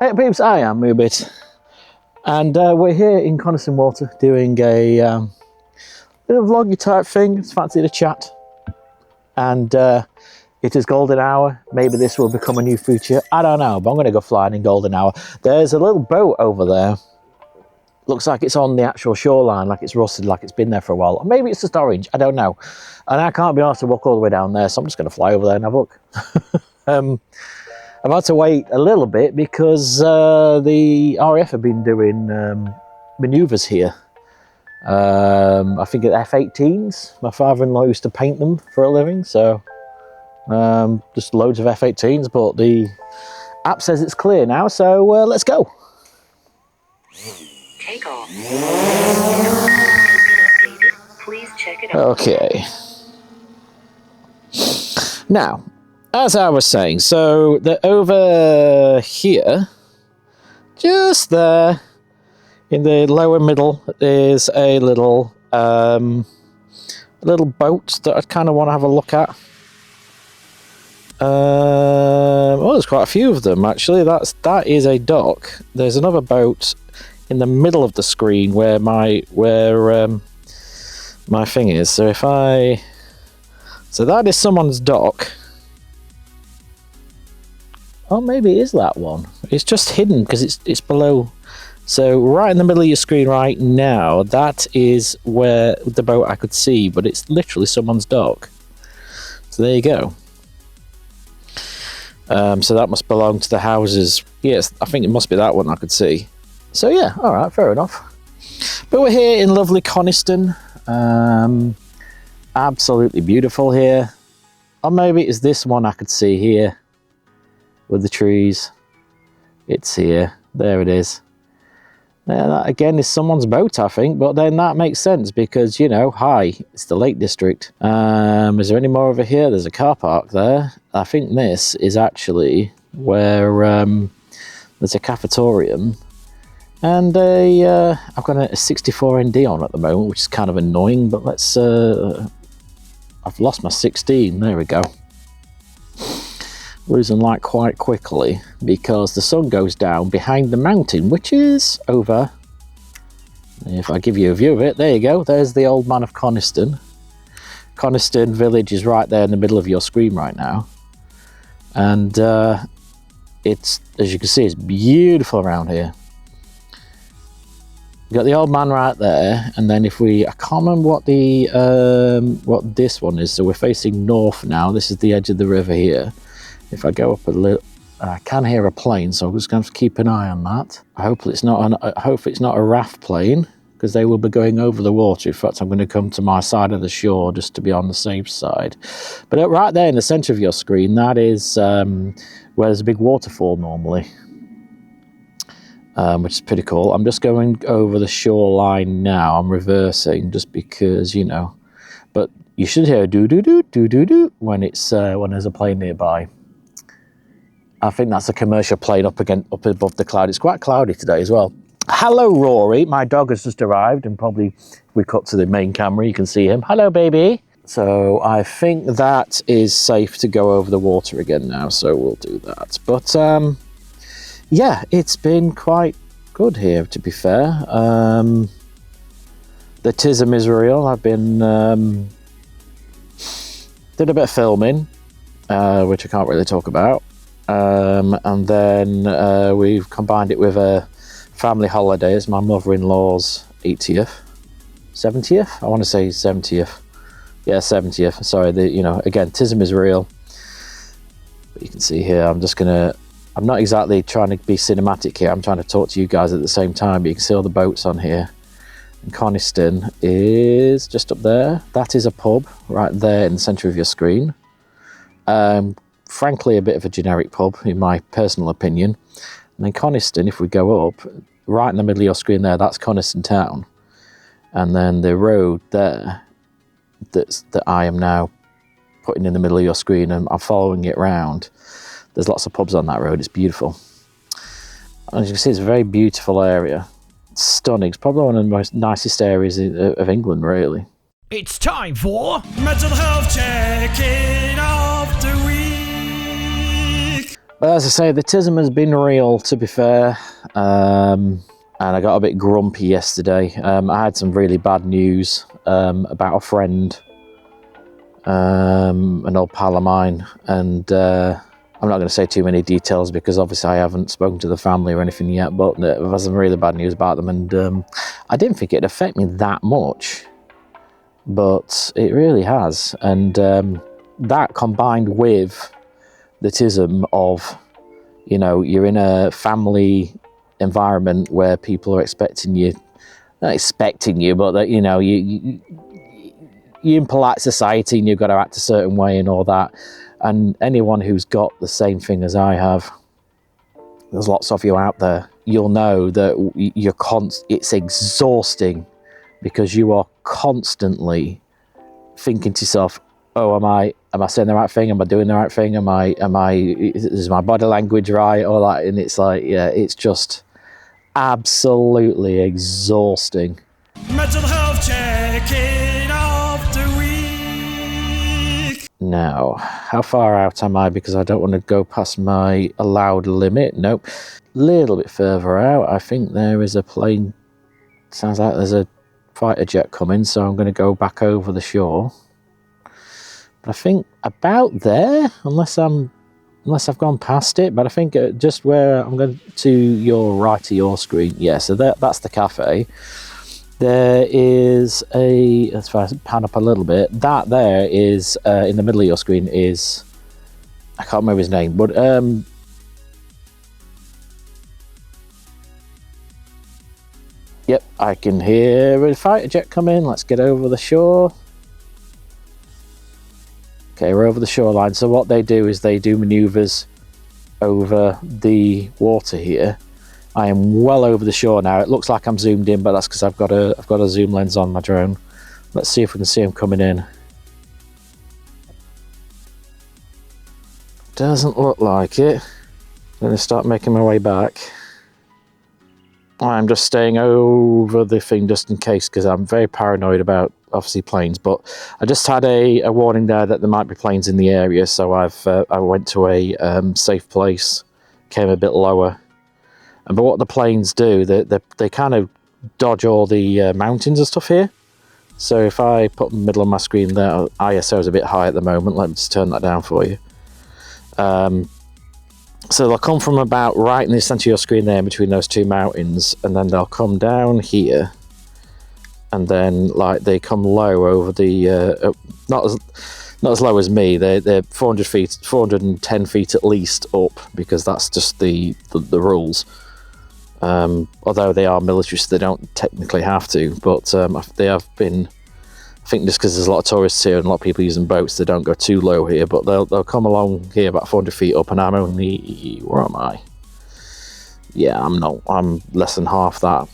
Hey peeps, I am Moobit, and we're here in Coniston Water doing a little vloggy type thing. It's fancy to chat, and it is golden hour. Maybe this will become a new feature. I don't know, but I'm going to go flying in golden hour. There's a little boat over there. Looks like it's on the actual shoreline, like it's rusted, like it's been there for a while. Or maybe it's just orange, I don't know. And I can't be asked to walk all the way down there, so I'm just going to fly over there and have a look. I've had to wait a little bit because the RAF have been doing manoeuvres here. I think at F-18s. My father-in-law used to paint them for a living, so just loads of F-18s, but the app says it's clear now, so let's go. Take off. Please check it out. Okay. Now, as I was saying, so over here, just there, in the lower middle, is a little boat that I kind of want to have a look at. Well, there's quite a few of them actually. That is a dock. There's another boat in the middle of the screen where my thing is. So so that is someone's dock. Oh, maybe it is that one. It's just hidden because it's below. So right in the middle of your screen right now, that is where the boat I could see, but it's literally someone's dock. So there you go. So that must belong to the houses. Yes, I think it must be that one I could see. So yeah, all right, fair enough. But we're here in lovely Coniston. Absolutely beautiful here. Or maybe it's this one I could see here. With the trees. It's here. There it is. Yeah, that again is someone's boat, I think, but then that makes sense because, you know, hi, it's the Lake District. Is there any more over here? There's a car park there. I think this is actually where there's a cafetorium and I've got a 64ND on at the moment, which is kind of annoying, but let's, I've lost my 16. There we go. Losing light quite quickly because the sun goes down behind the mountain, which is over. If I give you a view of it, there you go. There's the old man of Coniston. Coniston Village is right there in the middle of your screen right now. And it's, as you can see, it's beautiful around here. You got the old man right there, and then if I can't remember what what this one is. So we're facing north now. This is the edge of the river here. If I go up a little, I can hear a plane, so I'm just going to have to keep an eye on that. Hopefully it's not a raft plane, because they will be going over the water. In fact, I'm going to come to my side of the shore just to be on the safe side. But right there in the centre of your screen, that is where there's a big waterfall normally, which is pretty cool. I'm just going over the shoreline now. I'm reversing just because, you know, but you should hear a do-do-do, when there's a plane nearby. I think that's a commercial plane up above the cloud. It's quite cloudy today as well. Hello, Rory. My dog has just arrived, and probably if we cut to the main camera, you can see him. Hello, baby. So I think that is safe to go over the water again now, so we'll do that. But yeah, it's been quite good here, to be fair. The tism is real. I've been did a bit of filming, which I can't really talk about. And then we've combined it with a family holidays, my mother-in-law's 80th, 70th? I want to say 70th. Yeah, 70th. Sorry, you know, again, tism is real. But you can see here, I'm not exactly trying to be cinematic here. I'm trying to talk to you guys at the same time, but you can see all the boats on here. And Coniston is just up there. That is a pub right there in the centre of your screen. Frankly, a bit of a generic pub, in my personal opinion. And then Coniston, if we go up, right in the middle of your screen there, that's Coniston Town. And then the road there, that I am now putting in the middle of your screen, and I'm following it round. There's lots of pubs on that road. It's beautiful. And as you can see, it's a very beautiful area. It's stunning. It's probably one of the most nicest areas of England, really. It's time for Mental Health Check-In of the Week. But as I say, the tism has been real, to be fair. And I got a bit grumpy yesterday. I had some really bad news about a friend, an old pal of mine, and I'm not going to say too many details because obviously I haven't spoken to the family or anything yet, but I've had some really bad news about them, and I didn't think it'd affect me that much, but it really has. And that combined with the tism of, you know, you're in a family environment where people are expecting you, not expecting you, but that, you know, you're in polite society and you've got to act a certain way and all that. And anyone who's got the same thing as I have, there's lots of you out there, you'll know that it's exhausting because you are constantly thinking to yourself, oh, am I saying the right thing? Am I doing the right thing? Is my body language right? All that. And it's like, yeah, it's just absolutely exhausting. Mental health check-in of the week. Now, how far out am I? Because I don't want to go past my allowed limit. Nope. A little bit further out. I think there is a plane. Sounds like there's a fighter jet coming, so I'm going to go back over the shore. But I think about there, unless I've gone past it. But I think just where I'm going to your right of your screen. Yeah, so that's the cafe. There is as far as I pan up a little bit, that there is, in the middle of your screen is, I can't remember his name, but yep, I can hear a fighter jet come in. Let's get over the shore. Okay, we're over the shoreline. So what they do is they do manoeuvres over the water here. I am well over the shore now. It looks like I'm zoomed in, but that's because I've got a zoom lens on my drone. Let's see if we can see him coming in. Doesn't look like it. I'm going to start making my way back. I'm just staying over the thing just in case, because I'm very paranoid about obviously planes. But I just had a warning there that there might be planes in the area, so I went to a safe place, came a bit lower. But what the planes do, they kind of dodge all the mountains and stuff here. So if I put in the middle of my screen there, ISO is a bit high at the moment. Let me just turn that down for you. So they'll come from about right in the centre of your screen there, between those two mountains, and then they'll come down here, and then like they come low over the not as low as me. They're 400 feet, 410 feet at least up, because that's just the rules. Although they are military, so they don't technically have to, but they have been, I think just because there's a lot of tourists here and a lot of people using boats, they don't go too low here, but they'll come along here about 400 feet up, and I'm only, where am I? Yeah, I'm less than half that.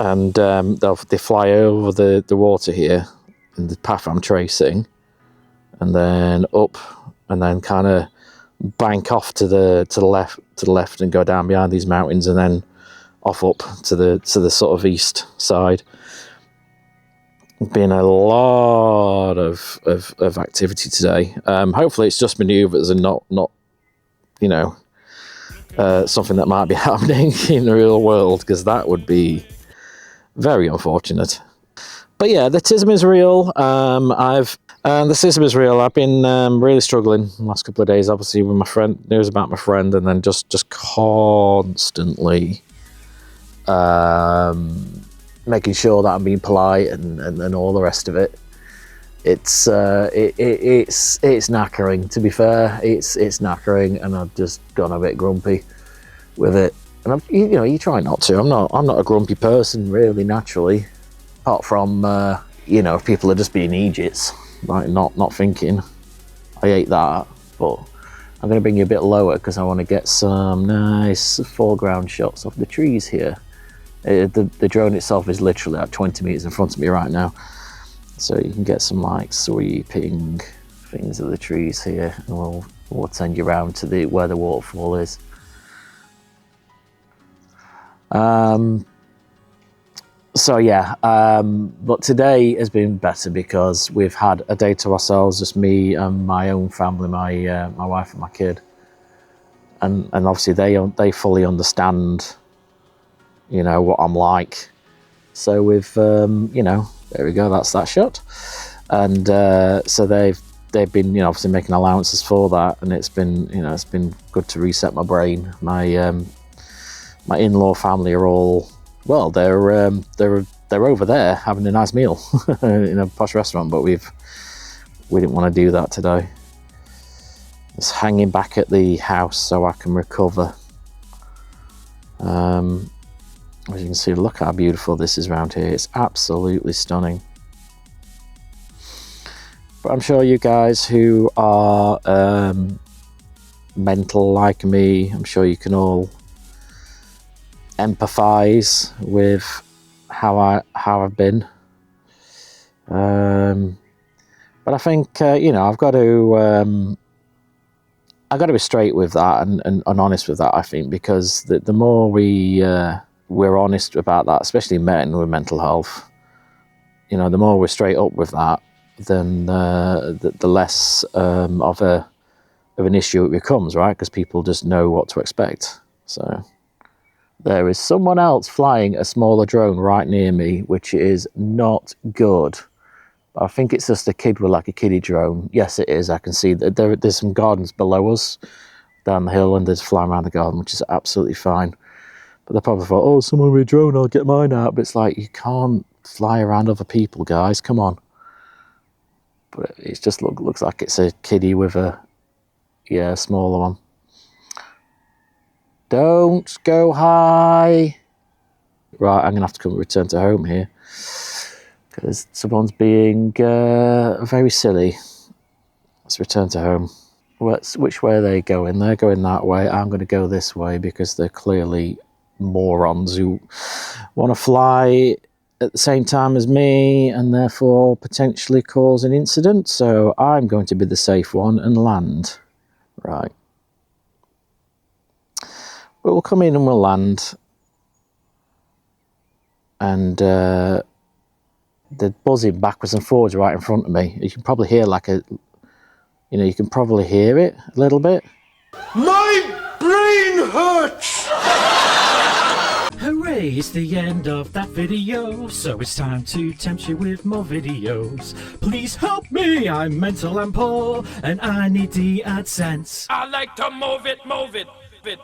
And they fly over the water here in the path I'm tracing, and then up, and then kind of bank off to the left and go down behind these mountains, and then off up to the sort of east side. Been a lot of activity today. Hopefully it's just manoeuvres and not you know, something that might be happening in the real world, because that would be very unfortunate. But yeah, the tism is real. The tism is real. I've been really struggling the last couple of days, obviously, with my friend, news about my friend, and then just constantly making sure that I'm being polite and all the rest of it. It's knackering, to be fair. It's knackering, and I've just gone a bit grumpy with it. And you try not to. I'm not a grumpy person really, naturally, apart from if people are just being idiots, like not thinking. I hate that, but I'm going to bring you a bit lower because I want to get some nice foreground shots of the trees here. The drone itself is literally at 20 meters in front of me right now, so you can get some like sweeping things of the trees here, and we'll send you around to where the waterfall is. So yeah, but today has been better because we've had a day to ourselves, just me and my own family, my wife and my kid. and obviously they fully understand, you know, what I'm like. So we've, you know, there we go. That's that shot. And so they've been, you know, obviously making allowances for that, and it's been, you know, it's been good to reset my brain. My my in-law family are all, well, they're over there having a nice meal in a posh restaurant, but we didn't want to do that today. It's hanging back at the house so I can recover. As you can see, look how beautiful this is around here. It's absolutely stunning. But I'm sure you guys who are mental like me, I'm sure you can all empathize with how I've been. But I think you know, I've got to be straight with that and honest with that. I think because the more we're honest about that, especially men with mental health, you know, the more we're straight up with that, then the less of an issue it becomes, right? Because people just know what to expect. So there is someone else flying a smaller drone right near me, which is not good. I think it's just a kid with like a kiddie drone. Yes, it is. I can see that there's some gardens below us down the hill, and there's flying around the garden, which is absolutely fine. But they probably thought, oh, someone with a drone, I'll get mine out. But it's like, you can't fly around other people, guys. Come on. But it just looks like it's a kiddie with a, yeah, smaller one. Don't go high. Right, I'm going to have to return to home here, because someone's being very silly. Let's return to home. Which way are they going? They're going that way. I'm going to go this way because they're clearly morons who want to fly at the same time as me and therefore potentially cause an incident. So I'm going to be the safe one and land. Right. But we'll come in and we'll land. And they're buzzing backwards and forwards right in front of me. You can probably hear like a, you know, you can probably hear it a little bit. My brain hurts! Hooray, it's the end of that video, so it's time to tempt you with more videos. Please help me, I'm mental and poor, and I need the AdSense. I like to move it, move it, move it.